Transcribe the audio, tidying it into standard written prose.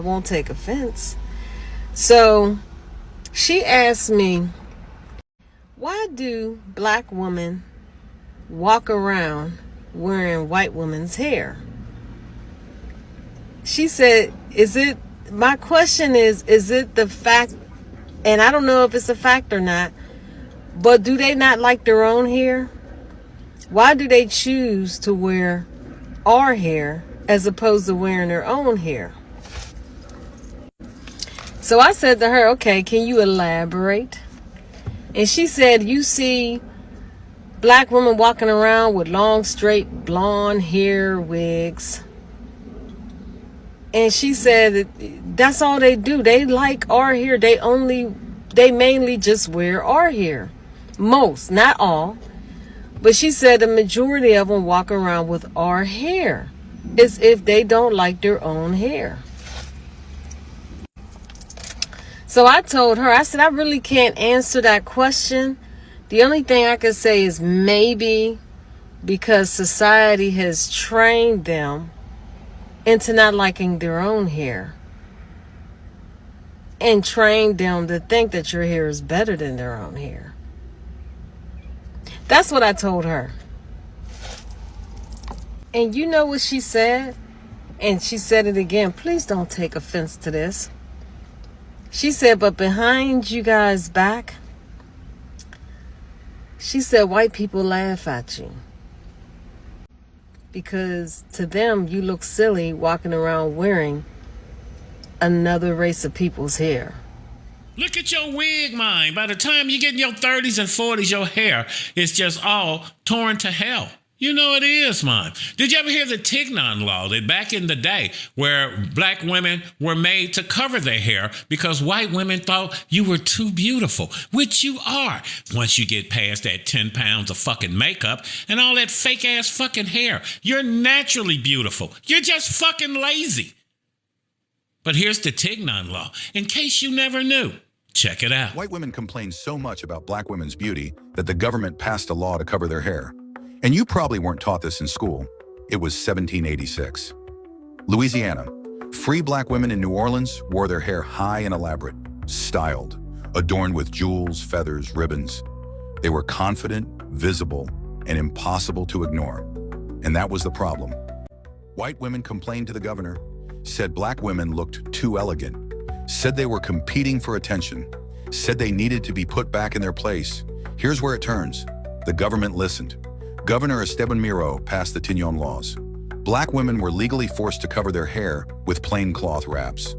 won't take offense. So she asked me, why do black women walk around wearing white women's hair? She said, my question is it the fact, and I don't know if it's a fact or not, but do they not like their own hair? Why do they choose to wear our hair as opposed to wearing their own hair? So I said to her, okay, can you elaborate? And she said, you see black women walking around with long, straight, blonde hair wigs. And she said that's all they do. They like our hair. They mainly just wear our hair. Most, not all. But she said the majority of them walk around with our hair as if they don't like their own hair. So I told her, I said, I really can't answer that question. The only thing I can say is maybe because society has trained them into not liking their own hair and trained them to think that your hair is better than their own hair. That's what I told her. And you know what she said? And she said it again. Please don't take offense to this. She said, but behind you guys' back, she said, white people laugh at you. Because to them, you look silly walking around wearing another race of people's hair. Look at your wig, mind. By the time you get in your 30s and 40s, your hair is just all torn to hell. You know it is, man. Did you ever hear the Tignon Law? That back in the day where black women were made to cover their hair because white women thought you were too beautiful, which you are. Once you get past that 10 pounds of fucking makeup and all that fake ass fucking hair, you're naturally beautiful. You're just fucking lazy. But here's the Tignon Law, in case you never knew. Check it out. White women complained so much about black women's beauty that the government passed a law to cover their hair. And you probably weren't taught this in school. It was 1786. Louisiana. Free black women in New Orleans wore their hair high and elaborate, styled, adorned with jewels, feathers, ribbons. They were confident, visible, and impossible to ignore. And that was the problem. White women complained to the governor, said black women looked too elegant, said they were competing for attention, said they needed to be put back in their place. Here's where it turns. The government listened. Governor Esteban Miro passed the Tignon Laws. Black women were legally forced to cover their hair with plain cloth wraps.